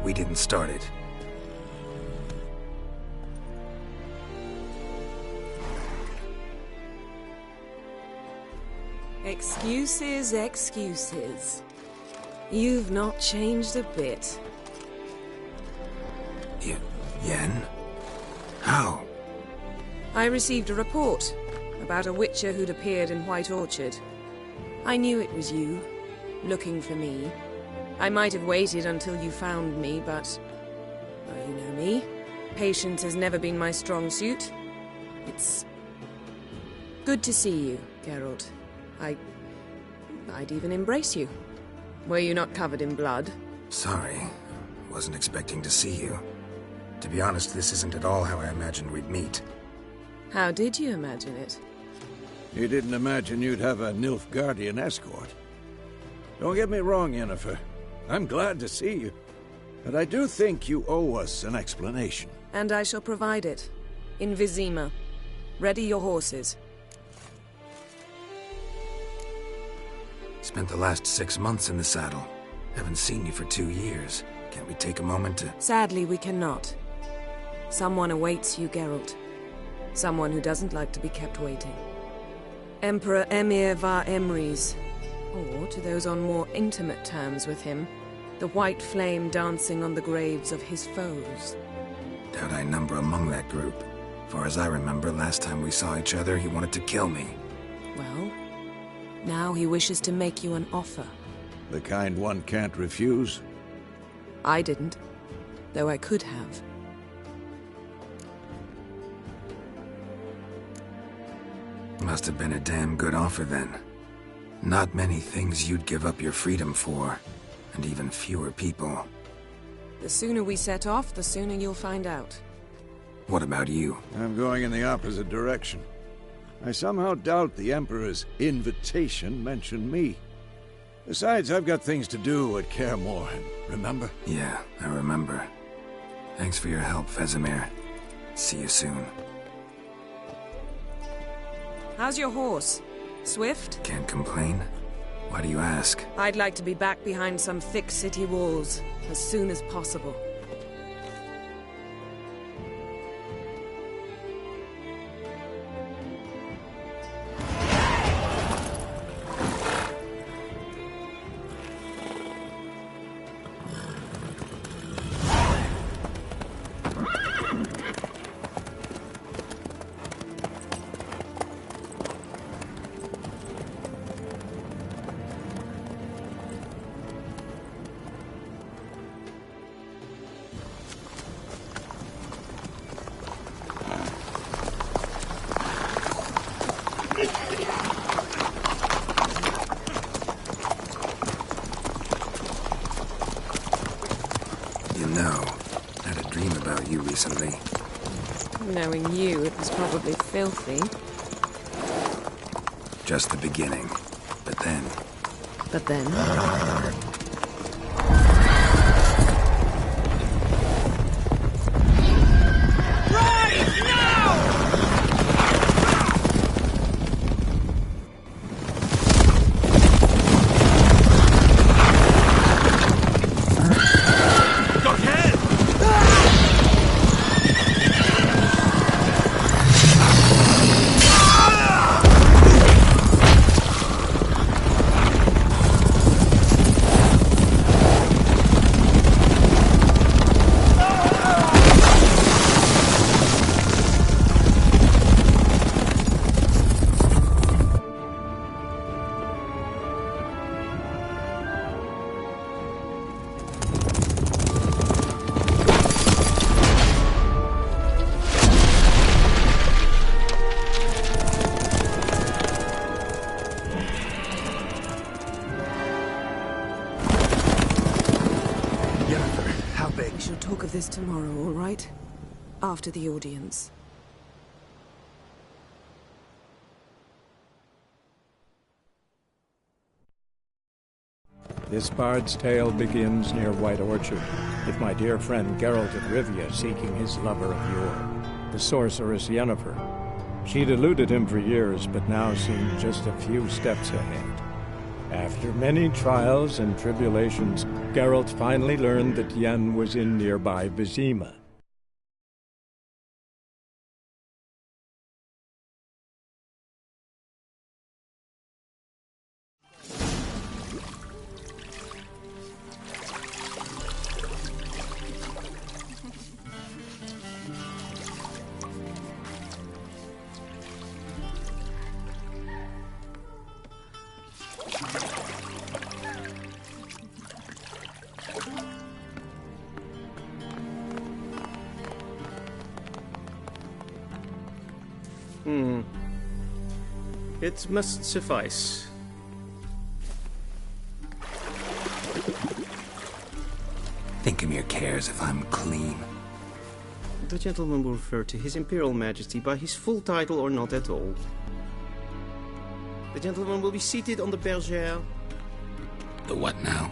we didn't start it. Excuses, excuses. You've not changed a bit. Yen? How? I received a report about a witcher who'd appeared in White Orchard. I knew it was you, looking for me. I might have waited until you found me, but... well, you know me. Patience has never been my strong suit. It's... good to see you, Geralt. I'd even embrace you. Were you not covered in blood? Sorry. Wasn't expecting to see you. To be honest, this isn't at all how I imagined we'd meet. How did you imagine it? You didn't imagine you'd have a Nilfgaardian escort. Don't get me wrong, Yennefer. I'm glad to see you. But I do think you owe us an explanation. And I shall provide it. In Vizima. Ready your horses. Spent the last 6 months in the saddle. Haven't seen you for 2 years. Can't we take a moment to... Sadly, we cannot. Someone awaits you, Geralt. Someone who doesn't like to be kept waiting. Emperor Emir var Emrys. Or, to those on more intimate terms with him, the white flame dancing on the graves of his foes. Doubt I number among that group. Far as I remember, last time we saw each other, he wanted to kill me. Well, now he wishes to make you an offer. The kind one can't refuse? I didn't, though I could have. Must have been a damn good offer then. Not many things you'd give up your freedom for, and even fewer people. The sooner we set off, the sooner you'll find out. What about you? I'm going in the opposite direction. I somehow doubt the Emperor's invitation mentioned me. Besides, I've got things to do at Kaer Morhen, remember? Yeah, I remember. Thanks for your help, Vesemir. See you soon. How's your horse? Swift? Can't complain. Why do you ask? I'd like to be back behind some thick city walls, as soon as possible. Knowing you, it was probably filthy. Just the beginning. But then... But then? This tomorrow, all right? After the audience. This bard's tale begins near White Orchard, with my dear friend Geralt of Rivia seeking his lover of yore, the sorceress Yennefer. She'd eluded him for years, but now seemed just a few steps ahead. After many trials and tribulations, Geralt finally learned that Yen was in nearby Vizima. It must suffice. Thinking cares if I'm clean. The gentleman will refer to His Imperial Majesty by his full title or not at all. The gentleman will be seated on the bergère. The what now?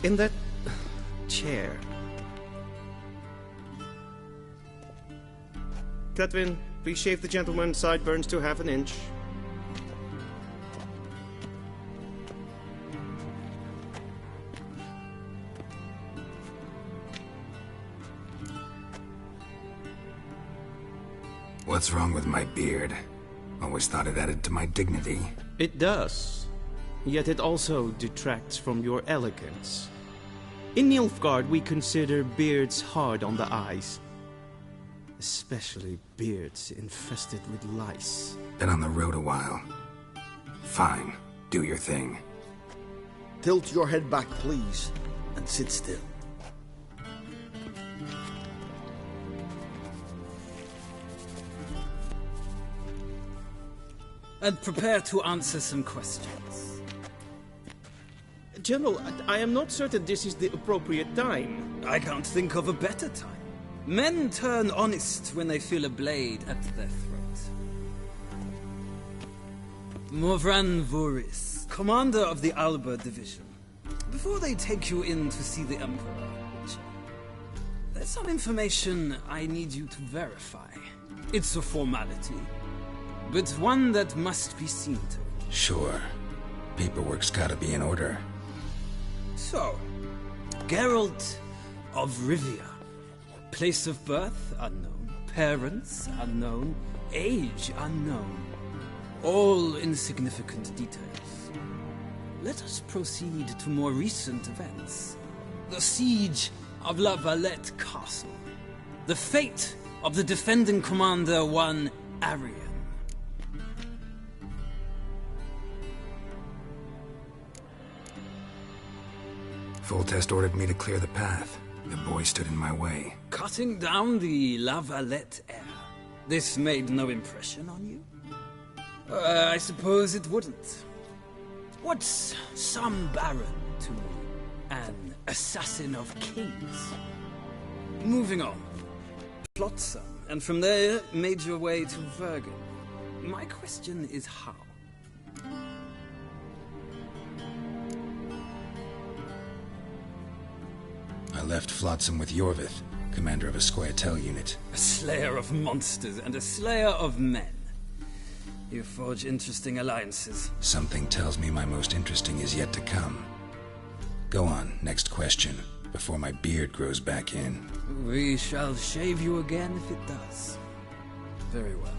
In that chair. Griffin, please shave the gentleman's sideburns to half an inch. What's wrong with my beard? Always thought it added to my dignity. It does. Yet it also detracts from your elegance. In Nilfgaard, we consider beards hard on the eyes. Especially beards infested with lice. Been on the road a while. Fine. Do your thing. Tilt your head back, please, and sit still. And prepare to answer some questions. General, I am not certain this is the appropriate time. I can't think of a better time. Men turn honest when they feel a blade at their throat. Morvran Voris, commander of the Alba Division. Before they take you in to see the Emperor, there's some information I need you to verify. It's a formality, but one that must be seen to. Sure. Paperwork's gotta be in order. So, Geralt of Rivia. Place of birth, unknown. Parents, unknown. Age, unknown. All insignificant details. Let us proceed to more recent events. The siege of La Valette Castle. The fate of the defending commander, one Arian. Foltest ordered me to clear the path. The boy stood in my way. Cutting down the La Valette heir. This made no impression on you? I suppose it wouldn't. What's some baron to an assassin of kings? Moving on. Flotsam and from there made your way to Vergen. My question is how? I left Flotsam with Yorvith, commander of a Scoia'tael unit. A slayer of monsters and a slayer of men. You forge interesting alliances. Something tells me my most interesting is yet to come. Go on, next question, before my beard grows back in. We shall shave you again if it does. Very well.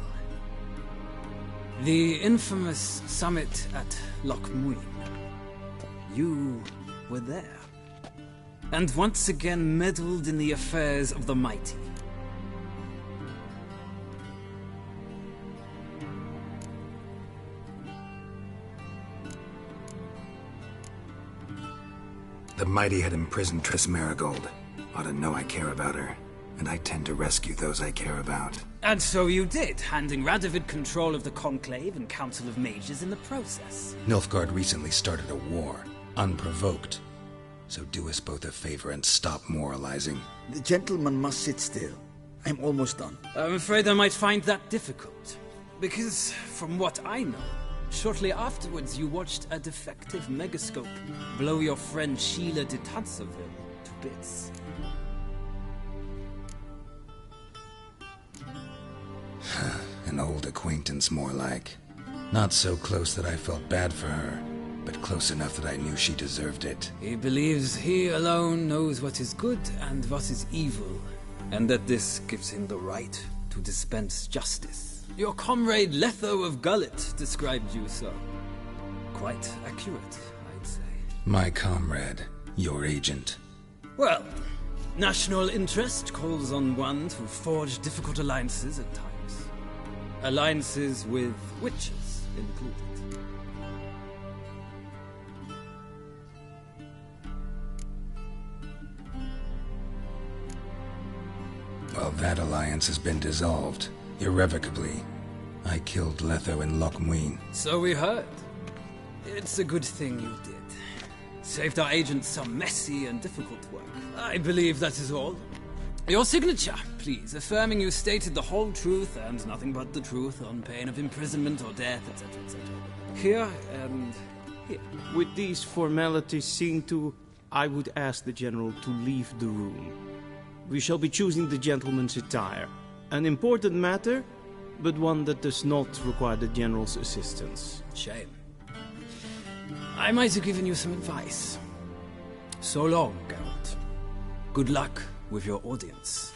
The infamous summit at Loch Muin. You were there. And once again meddled in the affairs of the mighty. The mighty had imprisoned Triss Marigold. Ought to know I care about her, and I tend to rescue those I care about. And so you did, handing Radovid control of the Conclave and Council of Mages in the process. Nilfgaard recently started a war, unprovoked. So do us both a favor and stop moralizing. The gentleman must sit still. I'm almost done. I'm afraid I might find that difficult. Because, from what I know, shortly afterwards you watched a defective megascope blow your friend Sheila de Tanserville to bits. An old acquaintance, more like. Not so close that I felt bad for her, but close enough that I knew she deserved it. He believes he alone knows what is good and what is evil, and that this gives him the right to dispense justice. Your comrade Letho of Gullet described you so. Quite accurate, I'd say. My comrade, your agent. Well, national interest calls on one to forge difficult alliances at times. Alliances with witches included. Well, that alliance has been dissolved, irrevocably. I killed Letho in Loch Muin. So we heard. It's a good thing you did. Saved our agent some messy and difficult work. I believe that is all. Your signature, please, affirming you stated the whole truth and nothing but the truth on pain of imprisonment or death, etc., etc. Here and here. With these formalities seen to, I would ask the General to leave the room. We shall be choosing the gentleman's attire. An important matter, but one that does not require the General's assistance. Shame. I might have given you some advice. So long, Geralt. Good luck with your audience.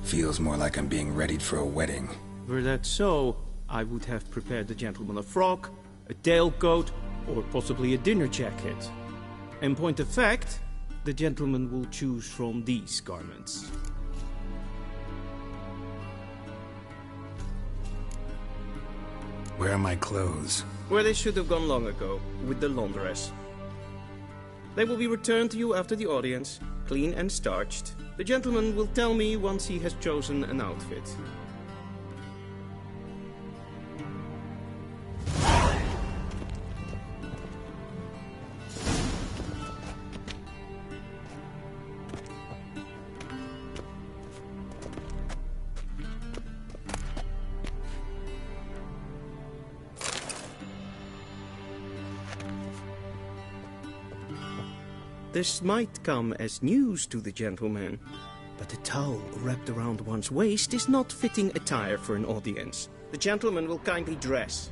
Feels more like I'm being readied for a wedding. Were that so, I would have prepared the gentleman a frock, a tailcoat, or possibly a dinner jacket. In point of fact, the gentleman will choose from these garments. Where are my clothes? Where they should have gone long ago, with the laundress. They will be returned to you after the audience, clean and starched. The gentleman will tell me once he has chosen an outfit. This might come as news to the gentleman, but a towel wrapped around one's waist is not fitting attire for an audience. The gentleman will kindly dress.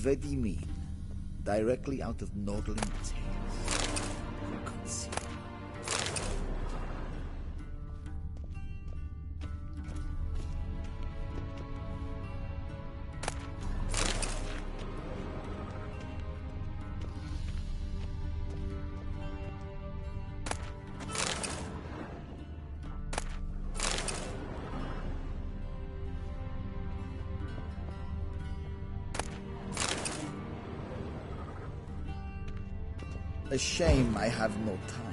What do you mean? Directly out of Nordling Tales. You can see. A shame I have no time.